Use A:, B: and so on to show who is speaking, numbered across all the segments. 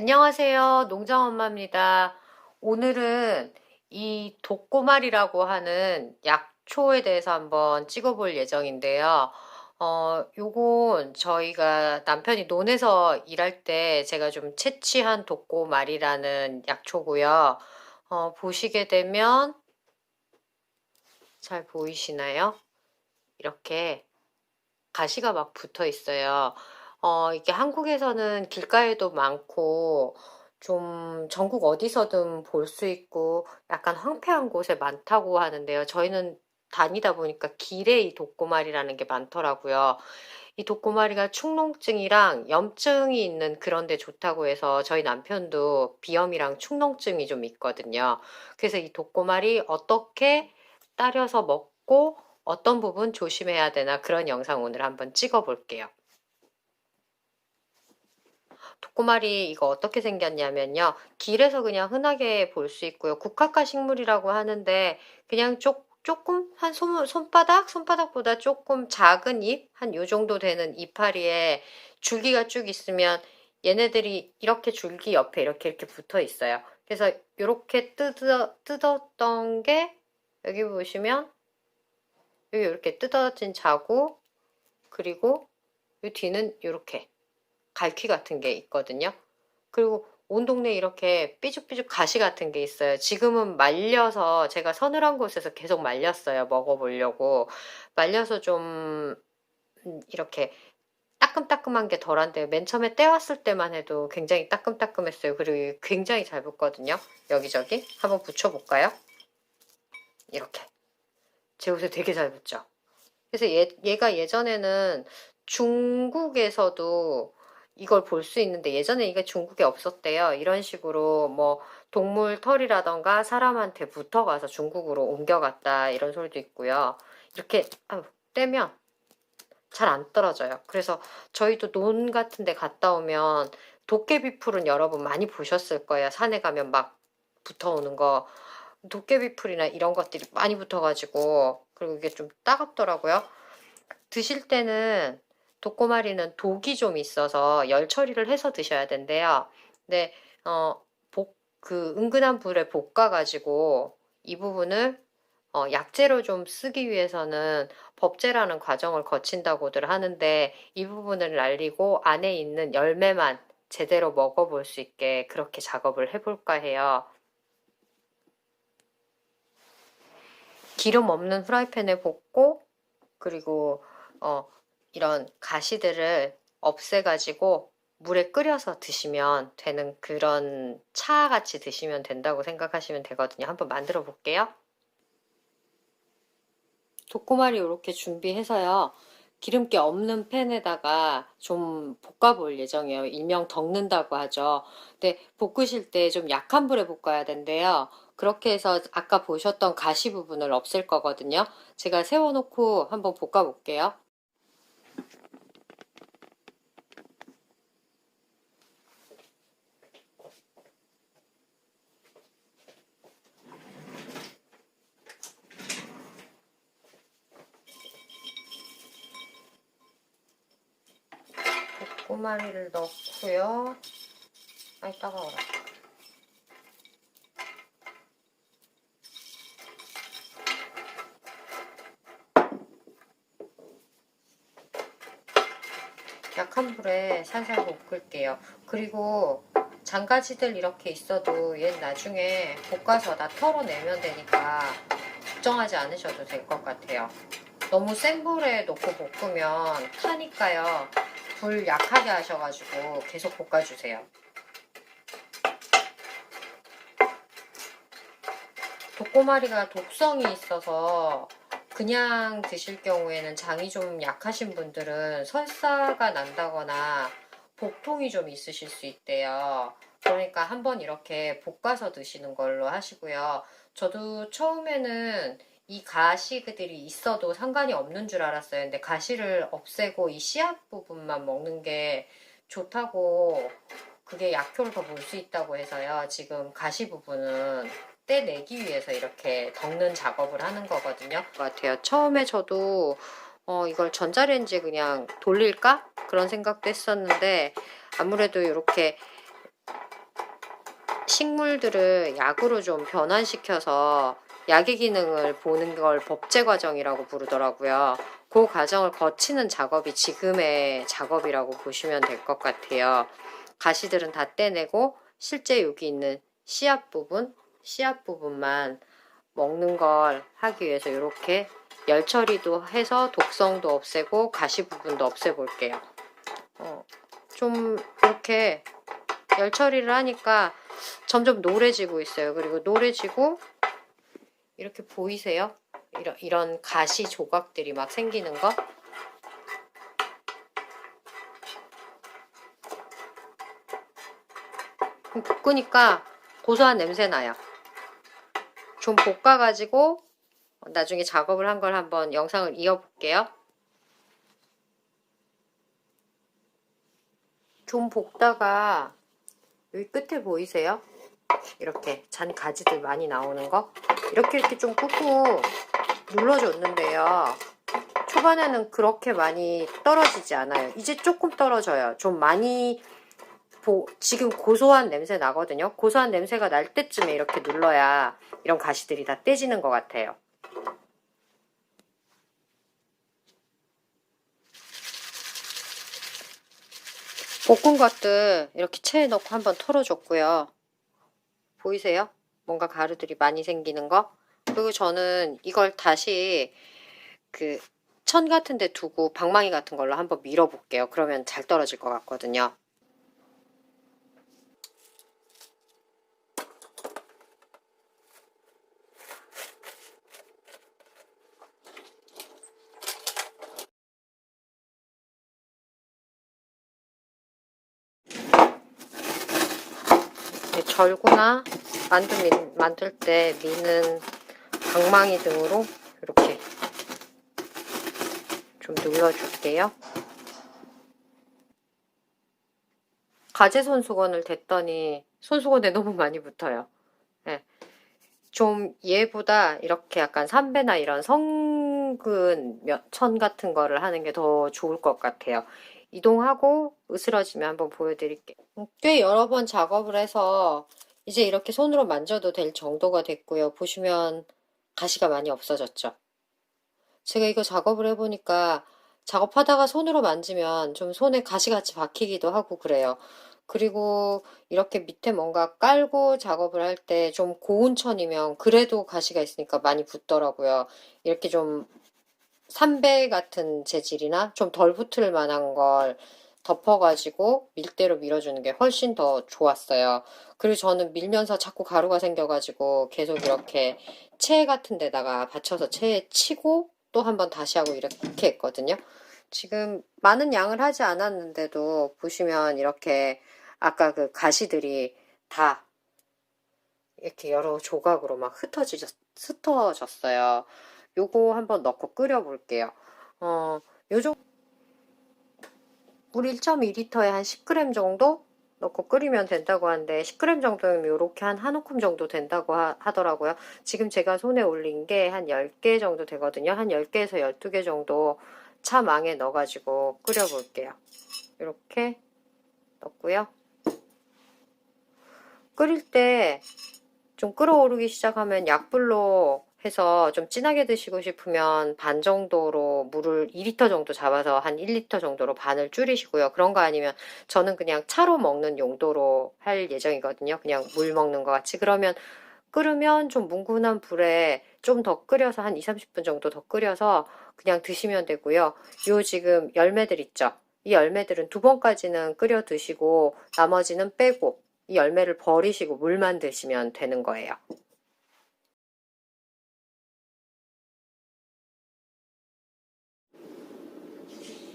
A: 안녕하세요. 농장엄마입니다. 오늘은 이 독고말이라고 하는 약초에 대해서 한번 찍어볼 예정인데요. 요건 저희가 남편이 논에서 일할 때 제가 좀 채취한 독고말이라는 약초고요. 보시게 되면 잘 보이시나요? 이렇게 가시가 막 붙어 있어요. 이게 한국에서는 길가에도 많고, 좀 전국 어디서든 볼 수 있고, 약간 황폐한 곳에 많다고 하는데요. 저희는 다니다 보니까 길에 이 독고말이라는 게 많더라고요. 이 독고말이가 축농증이랑 염증이 있는 그런 데 좋다고 해서 저희 남편도 비염이랑 축농증이 좀 있거든요. 그래서 이 독고말이 어떻게 따려서 먹고 어떤 부분 조심해야 되나 그런 영상 오늘 한번 찍어 볼게요. 독고말이 이거 어떻게 생겼냐면요. 길에서 그냥 흔하게 볼 수 있고요. 국화과 식물이라고 하는데 그냥 조금 한 손바닥보다 조금 작은 잎, 한 요 정도 되는 이파리에 줄기가 쭉 있으면 얘네들이 이렇게 줄기 옆에 이렇게 붙어 있어요. 그래서 이렇게 뜯었던 게 여기 보시면 여기 이렇게 뜯어진 자국 그리고 이 뒤는 이렇게 갈퀴 같은 게 있거든요. 그리고 온 동네에 이렇게 삐죽삐죽 가시 같은 게 있어요. 지금은 말려서 제가 서늘한 곳에서 계속 말렸어요. 먹어보려고. 말려서 좀 이렇게 따끔따끔한 게 덜한데요. 맨 처음에 떼왔을 때만 해도 굉장히 따끔따끔했어요. 그리고 굉장히 잘 붙거든요. 여기저기. 한번 붙여볼까요? 이렇게. 제 옷에 되게 잘 붙죠. 그래서 얘가 예전에는 중국에서도 이걸 볼 수 있는데 예전에 이게 중국에 없었대요. 이런 식으로 뭐 동물 털이라던가 사람한테 붙어가서 중국으로 옮겨갔다 이런 소리도 있고요. 이렇게 떼면 잘 안 떨어져요. 그래서 저희도 논 같은 데 갔다 오면 도깨비 풀은 여러분 많이 보셨을 거예요. 산에 가면 막 붙어오는 거. 도깨비 풀이나 이런 것들이 많이 붙어가지고 그리고 이게 좀 따갑더라고요. 드실 때는 독고마리는 독이 좀 있어서 열 처리를 해서 드셔야 된대요. 근데 은근한 불에 볶아가지고 이 부분을 약재로 좀 쓰기 위해서는 법제라는 과정을 거친다고들 하는데 이 부분을 날리고 안에 있는 열매만 제대로 먹어볼 수 있게 그렇게 작업을 해볼까 해요. 기름 없는 프라이팬에 볶고 그리고 이런 가시들을 없애가지고 물에 끓여서 드시면 되는 그런 차 같이 드시면 된다고 생각하시면 되거든요. 한번 만들어 볼게요. 독고마리 이렇게 준비해서요. 기름기 없는 팬에다가 좀 볶아볼 예정이에요. 일명 덮는다고 하죠. 근데 볶으실 때 좀 약한 불에 볶아야 된대요. 그렇게 해서 아까 보셨던 가시 부분을 없앨 거거든요. 제가 세워놓고 한번 볶아볼게요. 꼬마리를 넣고요. 아이 따가워라. 약한 불에 살살 볶을게요. 그리고 장가지들 이렇게 있어도 얘 나중에 볶아서 다 털어내면 되니까 걱정하지 않으셔도 될 것 같아요. 너무 센 불에 놓고 볶으면 타니까요. 불 약하게 하셔가지고 계속 볶아주세요. 독고마리가 독성이 있어서 그냥 드실 경우에는 장이 좀 약하신 분들은 설사가 난다거나 복통이 좀 있으실 수 있대요. 그러니까 한번 이렇게 볶아서 드시는 걸로 하시고요. 저도 처음에는 이 가시들이 있어도 상관이 없는 줄 알았어요. 근데 가시를 없애고 이 씨앗 부분만 먹는 게 좋다고 그게 약효를 더 볼 수 있다고 해서요. 지금 가시 부분은 떼내기 위해서 이렇게 덮는 작업을 하는 거거든요. 같아요. 처음에 저도 이걸 전자레인지에 그냥 돌릴까? 그런 생각도 했었는데 아무래도 이렇게 식물들을 약으로 좀 변환시켜서 약의 기능을 보는 걸 법제 과정이라고 부르더라고요. 그 과정을 거치는 작업이 지금의 작업이라고 보시면 될 것 같아요. 가시들은 다 떼내고 실제 여기 있는 씨앗 부분만 먹는 걸 하기 위해서 이렇게 열 처리도 해서 독성도 없애고 가시 부분도 없애볼게요. 좀 이렇게 열 처리를 하니까 점점 노래지고 있어요. 그리고 노래지고 이렇게 보이세요? 이런 가시 조각들이 막 생기는 거. 볶으니까 고소한 냄새 나요. 좀 볶아가지고 나중에 작업을 한 걸 한번 영상을 이어볼게요. 좀 볶다가 여기 끝에 보이세요? 이렇게 잔 가지들 많이 나오는 거. 이렇게 좀 꾹꾹 눌러줬는데요. 초반에는 그렇게 많이 떨어지지 않아요. 이제 조금 떨어져요. 좀 많이 지금 고소한 냄새 나거든요. 고소한 냄새가 날 때쯤에 이렇게 눌러야 이런 가시들이 다 떼지는 것 같아요. 볶은 것들 이렇게 체에 넣고 한번 털어줬고요. 보이세요? 뭔가 가루들이 많이 생기는 거. 그리고 저는 이걸 다시 그 천 같은 데 두고 방망이 같은 걸로 한번 밀어볼게요. 그러면 잘 떨어질 것 같거든요. 절구나 만들 때 미는 방망이 등으로 이렇게 좀 눌러줄게요. 가제 손수건을 댔더니 손수건에 너무 많이 붙어요. 네. 좀 얘보다 이렇게 약간 삼배나 이런 성근 천 같은 거를 하는 게 더 좋을 것 같아요. 이동하고 으스러지면 한번 보여드릴게요. 꽤 여러 번 작업을 해서 이제 이렇게 손으로 만져도 될 정도가 됐고요. 보시면 가시가 많이 없어졌죠. 제가 이거 작업을 해보니까 작업하다가 손으로 만지면 좀 손에 가시같이 박히기도 하고 그래요. 그리고 이렇게 밑에 뭔가 깔고 작업을 할 때 좀 고운 천이면 그래도 가시가 있으니까 많이 붙더라고요. 이렇게 좀 삼배 같은 재질이나 좀 덜 붙을 만한 걸 덮어가지고 밀대로 밀어주는 게 훨씬 더 좋았어요. 그리고 저는 밀면서 자꾸 가루가 생겨가지고 계속 이렇게 체 같은 데다가 받쳐서 체에 치고 또 한번 다시 하고 이렇게 했거든요. 지금 많은 양을 하지 않았는데도 보시면 이렇게 아까 그 가시들이 다 이렇게 여러 조각으로 막 흩어졌어요. 요거 한번 넣고 끓여 볼게요. 요정 물 1.2리터에 한 10g 정도 넣고 끓이면 된다고 하는데 10g 정도면 요렇게 한 움큼 정도 된다고 하더라고요. 지금 제가 손에 올린 게 한 10개 정도 되거든요. 한 10개에서 12개 정도 차망에 넣어가지고 끓여 볼게요. 이렇게 넣고요. 끓일 때 좀 끓어오르기 시작하면 약불로 해서 좀 진하게 드시고 싶으면 반 정도로 물을 2리터 정도 잡아서 한 1리터 정도로 반을 줄이시고요. 그런 거 아니면 저는 그냥 차로 먹는 용도로 할 예정이거든요. 그냥 물 먹는 것 같이. 그러면 끓으면 좀 뭉근한 불에 좀 더 끓여서 한 2, 30분 정도 더 끓여서 그냥 드시면 되고요. 요 지금 열매들 있죠? 이 열매들은 2번까지는 끓여 드시고 나머지는 빼고 이 열매를 버리시고 물만 드시면 되는 거예요.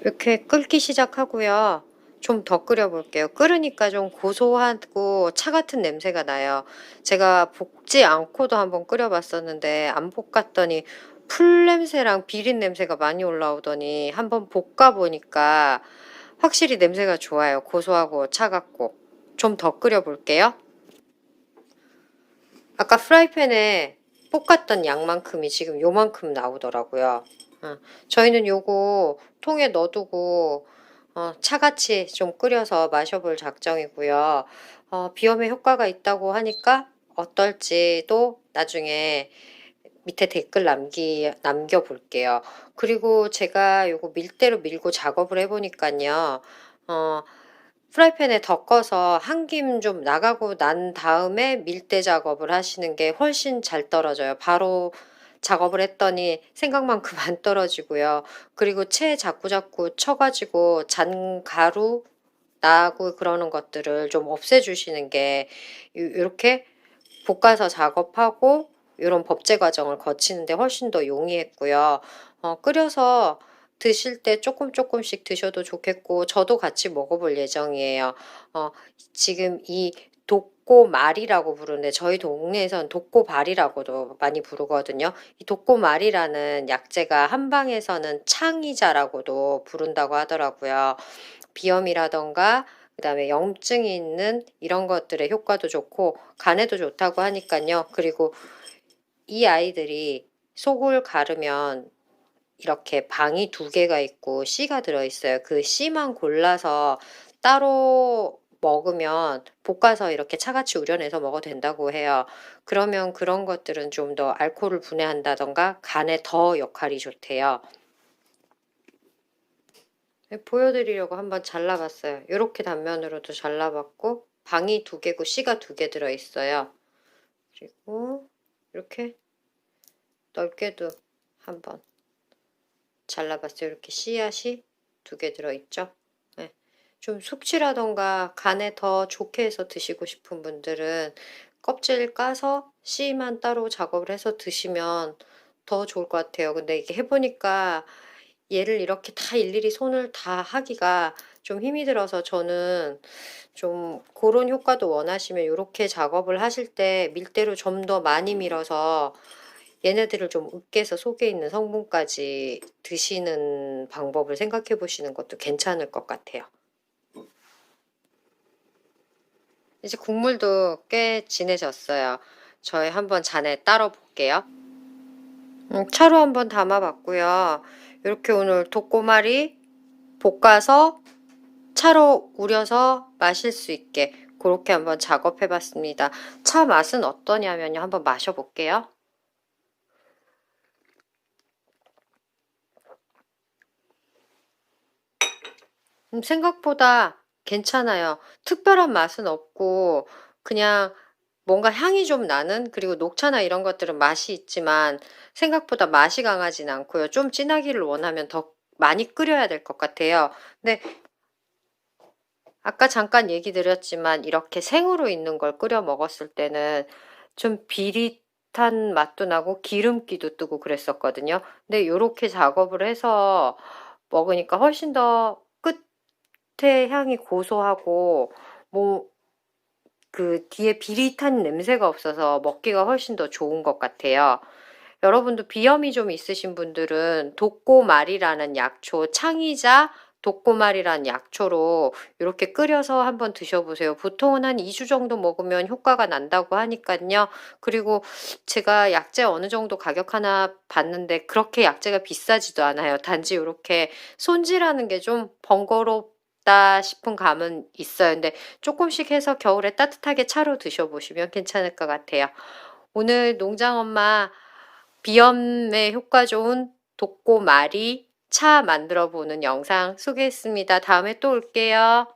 A: 이렇게 끓기 시작하고요. 좀 더 끓여볼게요. 끓으니까 좀 고소하고 차 같은 냄새가 나요. 제가 볶지 않고도 한번 끓여봤었는데 안 볶았더니 풀 냄새랑 비린 냄새가 많이 올라오더니 한번 볶아보니까 확실히 냄새가 좋아요. 고소하고 차갑고. 좀 더 끓여볼게요. 아까 프라이팬에 볶았던 양만큼이 지금 요만큼 나오더라고요. 저희는 요거 통에 넣어두고 차같이 좀 끓여서 마셔볼 작정이고요. 비염에 효과가 있다고 하니까 어떨지도 나중에 밑에 댓글 남겨볼게요. 그리고 제가 요거 밀대로 밀고 작업을 해보니까요. 어, 프라이팬에 덮어서 한 김 좀 나가고 난 다음에 밀대 작업을 하시는 게 훨씬 잘 떨어져요. 바로 작업을 했더니 생각만큼 안 떨어지고요. 그리고 채 자꾸자꾸 쳐가지고 잔 가루 나고 그러는 것들을 좀 없애주시는 게 이렇게 볶아서 작업하고 이런 법제 과정을 거치는데 훨씬 더 용이했고요. 끓여서 드실 때 조금씩 드셔도 좋겠고 저도 같이 먹어볼 예정이에요. 지금 이 독고말이라고 부르는데 저희 동네에선 독고발이라고도 많이 부르거든요. 이 독고말이라는 약재가 한방에서는 창이자라고도 부른다고 하더라고요. 비염이라던가 그다음에 염증이 있는 이런 것들의 효과도 좋고 간에도 좋다고 하니까요. 그리고 이 아이들이 속을 가르면 이렇게 방이 2개가 있고 씨가 들어있어요. 그 씨만 골라서 따로 먹으면 볶아서 이렇게 차같이 우려내서 먹어도 된다고 해요. 그러면 그런 것들은 좀 더 알코올을 분해한다던가 간에 더 역할이 좋대요. 보여드리려고 한번 잘라봤어요. 이렇게 단면으로도 잘라봤고 방이 2개고 씨가 2개 들어있어요. 그리고 이렇게 넓게도 한번 잘라봤어요. 이렇게 씨앗이 2개 들어있죠. 네. 좀 숙취라던가 간에 더 좋게 해서 드시고 싶은 분들은 껍질 까서 씨만 따로 작업을 해서 드시면 더 좋을 것 같아요. 근데 이게 해보니까 얘를 이렇게 다 일일이 손을 다 하기가 좀 힘이 들어서 저는 좀 그런 효과도 원하시면 이렇게 작업을 하실 때 밀대로 좀 더 많이 밀어서 얘네들을 좀 으깨서 속에 있는 성분까지 드시는 방법을 생각해 보시는 것도 괜찮을 것 같아요. 이제 국물도 꽤 진해졌어요. 저희 한번 잔에 따러 볼게요. 차로 한번 담아봤고요. 이렇게 오늘 독고마리 볶아서 차로 우려서 마실 수 있게 그렇게 한번 작업해봤습니다. 차 맛은 어떠냐면요. 한번 마셔볼게요. 생각보다 괜찮아요. 특별한 맛은 없고 그냥 뭔가 향이 좀 나는 그리고 녹차나 이런 것들은 맛이 있지만 생각보다 맛이 강하진 않고요. 좀 진하기를 원하면 더 많이 끓여야 될 것 같아요. 근데 아까 잠깐 얘기 드렸지만 이렇게 생으로 있는 걸 끓여 먹었을 때는 좀 비릿한 맛도 나고 기름기도 뜨고 그랬었거든요. 근데 이렇게 작업을 해서 먹으니까 훨씬 더 끝에 향이 고소하고 뭐 그 뒤에 비릿한 냄새가 없어서 먹기가 훨씬 더 좋은 것 같아요. 여러분도 비염이 좀 있으신 분들은 독고말이라는 약초, 창이자 독고말이라는 약초로 이렇게 끓여서 한번 드셔보세요. 보통은 한 2주 정도 먹으면 효과가 난다고 하니까요. 그리고 제가 약재 어느 정도 가격 하나 봤는데 그렇게 약재가 비싸지도 않아요. 단지 이렇게 손질하는 게 좀 번거롭다 싶은 감은 있어요. 근데 조금씩 해서 겨울에 따뜻하게 차로 드셔보시면 괜찮을 것 같아요. 오늘 농장엄마 비염에 효과 좋은 독고마리 차 만들어 보는 영상 소개했습니다. 다음에 또 올게요.